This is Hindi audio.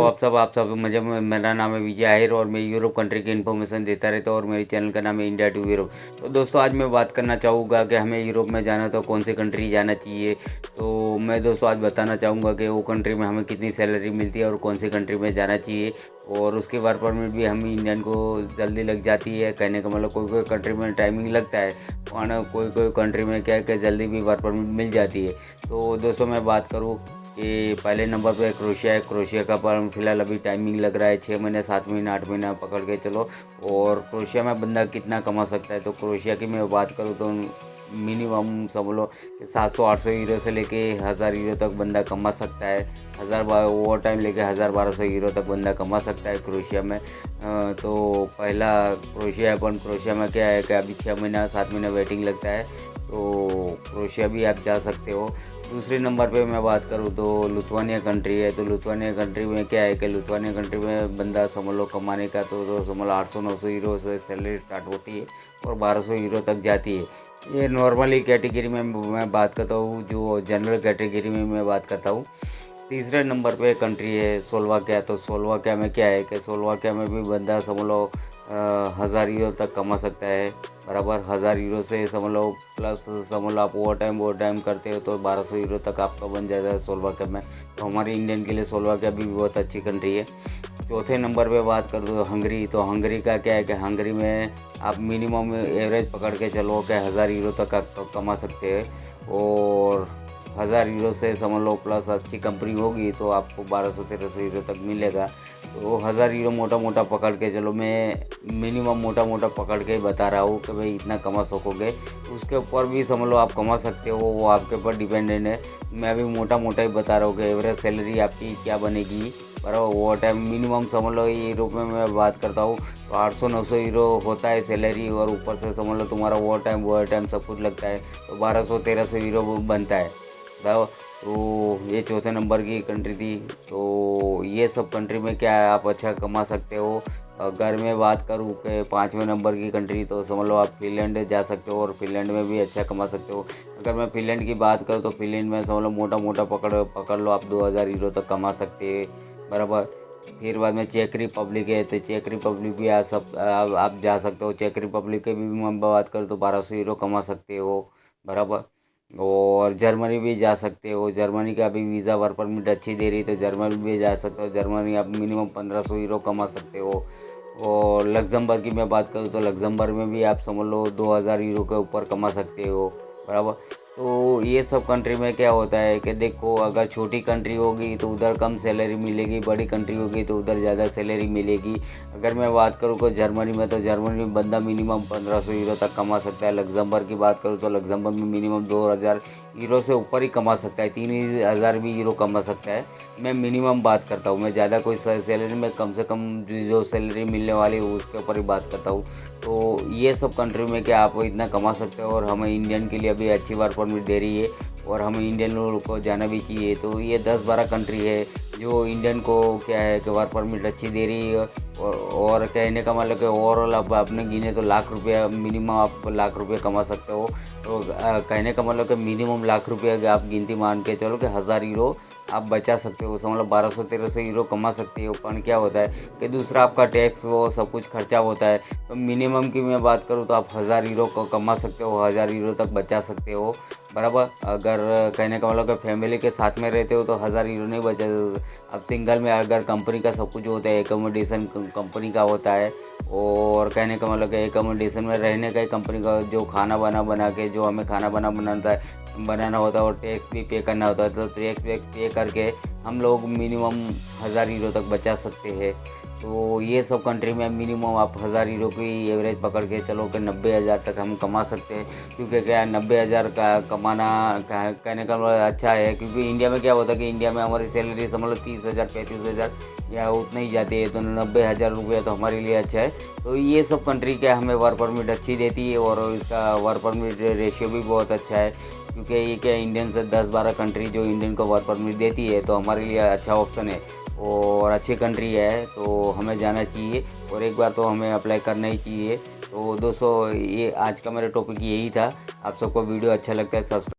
आप सब मुझे मेरा नाम है विजय आहिर और मैं यूरोप कंट्री की इन्फॉर्मेशन देता रहता हूँ और मेरे चैनल का नाम है इंडिया टू यूरोप। तो दोस्तों आज मैं बात करना चाहूँगा कि हमें यूरोप में जाना तो कौन सी कंट्री जाना चाहिए। तो मैं दोस्तों आज बताना चाहूँगा कि वो कंट्री में हमें कितनी सैलरी मिलती है और कौन सी कंट्री में जाना चाहिए। और उसकी वर्क परमिट भी हम इंडियन को जल्दी लग जाती है। कहने का मतलब कोई कोई कंट्री में टाइमिंग लगता है और कोई कोई कंट्री में क्या है कि जल्दी भी वर्क परमिट मिल जाती है। तो दोस्तों मैं बात करूँ कि पहले नंबर पे क्रोशिया है। क्रोशिया का पर फिलहाल अभी टाइमिंग लग रहा है 6 महीने 7 महीने 8 महीना पकड़ के चलो। और क्रोशिया में बंदा कितना कमा सकता है, तो क्रोशिया की मैं बात करूँ तो मिनिमम समझ लो कि 700-800 यूरो से लेके 1000 यूरो तक बंदा कमा सकता है। 1000 ओवर टाइम लेके 1000-1200 यूरो तक बंदा कमा सकता है क्रोशिया में। तो पहला क्रोशिया है, पर क्रोशिया में क्या है कि अभी 6 महीना 7 महीना वेटिंग लगता है, तो क्रोशिया भी आप जा सकते हो। दूसरे नंबर पे मैं बात करूँ तो लिथुआनिया कंट्री है। तो लिथुआनिया कंट्री में क्या है कि लिथुआनिया कंट्री में बंदा समझ लो कमाने का तो समझ लो 800-900 यूरो से सैलरी स्टार्ट होती है और 1200 यूरो तक जाती है। ये नॉर्मली कैटेगरी में मैं बात करता हूँ, जो जनरल कैटेगरी में मैं बात करता हूँ। तीसरे नंबर पे कंट्री है स्लोवाकिया। तो स्लोवाकिया में क्या है कि स्लोवाकिया में भी बंदा समझ लो 1000 यूरो तक कमा सकता है। बराबर 1000 यूरो से समझ लो प्लस समझ लो आप ओवर टाइम करते हो तो 1200 यूरो तक आपका बन जाता है स्लोवाकिया में। तो हमारे इंडियन के लिए स्लोवाकिया भी बहुत अच्छी कंट्री है। चौथे नंबर पे बात कर दो हंगरी। तो हंगरी का क्या है कि हंगरी में आप मिनिमम एवरेज पकड़ के चलो कि 1000 यूरो तक आप कमा सकते हैं। और 1000 यूरो से समझ लो प्लस अच्छी कंपनी होगी तो आपको 1200-1300 यूरो तक मिलेगा। तो 1000 यूरो मोटा मोटा पकड़ के चलो, मैं मिनिमम मोटा मोटा पकड़ के ही बता रहा हूँ कि भाई इतना कमा सकोगे। उसके ऊपर भी समझ लो आप कमा सकते हो, वो आपके ऊपर डिपेंडेंट है। मैं अभी मोटा मोटा ही बता रहा हूँ कि एवरेज सैलरी आपकी क्या बनेगी। पर ओवर टाइम मिनिमम समझ लो यूरोप में मैं बात करता हूँ तो 800-900 यूरो होता है सैलरी, और ऊपर से समझ लो तुम्हारा ओवर टाइम सब कुछ लगता है तो 1200-1300 यूरो बनता है। बताओ। तो ये चौथे नंबर की कंट्री थी। तो ये सब कंट्री में क्या है आप अच्छा कमा सकते हो। अगर मैं बात करूँ कि 5वें नंबर की कंट्री तो समझ लो आप फिनलैंड जा सकते हो और फिनलैंड में भी अच्छा कमा सकते हो। अगर मैं फिनलैंड की बात करूँ तो फिनलैंड में समझ लो मोटा मोटा पकड़ लो आप 2000 यूरो तक कमा सकते हैं। बराबर। फिर बाद में चेक रिपब्लिक है, तो चेक रिपब्लिक भी आप जा सकते हो। चेक रिपब्लिक की भी मैं बात करूँ तो 1200 यूरो कमा सकते हो। बराबर। और जर्मनी भी जा सकते हो। जर्मनी का भी वीज़ा वर्क परमिट अच्छी दे रही है तो जर्मनी भी जा सकते हो। जर्मनी आप मिनिमम 1500 यूरो कमा सकते हो। और लग्जमबर्ग की मैं बात करूँ तो लग्जमबर्ग में भी आप समझ लो 2000 यूरो के ऊपर कमा सकते हो। बराबर। तो ये सब कंट्री में क्या होता है कि देखो, अगर छोटी कंट्री होगी तो उधर कम सैलरी मिलेगी, बड़ी कंट्री होगी तो उधर ज़्यादा सैलरी मिलेगी। अगर मैं बात करूँ तो जर्मनी में, तो जर्मनी में बंदा मिनिमम 1500 यूरो तक कमा सकता है। लग्जमबर्ग की बात करूँ तो लग्जमबर्ग में मिनिमम 2000 यूरो से ऊपर ही कमा सकता है, 3000 भी यूरो कमा सकता है। मैं मिनिमम बात करता हूँ, मैं ज़्यादा कोई सैलरी में कम से कम जो सैलरी मिलने वाली है उसके ऊपर ही बात करता हूँ। तो ये सब कंट्री में क्या आप इतना कमा सकते हो, और हमें इंडियन के लिए अभी अच्छी वर्क परमिट दे रही है और हमें इंडियन लोगों को जाना भी चाहिए। तो ये 10-12 कंट्री है जो इंडियन को क्या है कि वर्क परमिट अच्छी दे रही है। और कहने का मतलब कि ओवरऑल आप आपने गिने तो लाख रुपया मिनिमम आप लाख रुपये कमा सकते हो। तो कहने का मतलब कि मिनिमम लाख रुपये आप गिनती मान के चलो कि 1000 यूरो आप बचा सकते हो। समझ लो 1200-1300 यूरो कमा सकते हो। पर क्या होता है कि दूसरा आपका टैक्स वो सब कुछ खर्चा होता है। तो मिनिमम की मैं बात करूँ तो आप 1000 यूरो को कमा सकते हो, 1000 यूरो तक बचा सकते हो। बराबर। अगर कहने का मतलब कि फैमिली के साथ में रहते हो तो 1000 यूरो नहीं बचा। अब सिंगल में अगर कंपनी का सब कुछ होता है, एकोमोडेशन कंपनी का होता है, और कहने का मतलब कि एकोमोडेशन में रहने का ही कंपनी का, जो खाना बना के जो हमें खाना बनाना होता है और टैक्स भी पे करना होता है। तो टैक्स पे करके हम लोग मिनिमम 1000 यूरो तक बचा सकते हैं। तो ये सब कंट्री में मिनिमम आप 1000 यूरो की एवरेज पकड़ के चलो कि 90,000 तक हम कमा सकते हैं। क्योंकि क्या 90,000 का कमाना कहने का मतलब अच्छा है, क्योंकि इंडिया में क्या होता है कि इंडिया में हमारी सैलरी समझ लो 30,000 35,000 या उतना ही जाती है। तो 90,000 रुपया तो हमारे लिए अच्छा है। तो ये सब कंट्री क्या हमें वर्क परमिट अच्छी देती है और इसका वर्क परमिट रेशियो भी बहुत अच्छा है। क्योंकि ये क्या इंडियन से 10-12 कंट्री जो इंडियन को वर्क परमिट देती है, तो हमारे लिए अच्छा ऑप्शन है और अच्छी कंट्री है, तो हमें जाना चाहिए और एक बार तो हमें अप्लाई करना ही चाहिए। तो दोस्तों ये आज का मेरा टॉपिक यही था। आप सबको वीडियो अच्छा लगता है सब्सक्राइब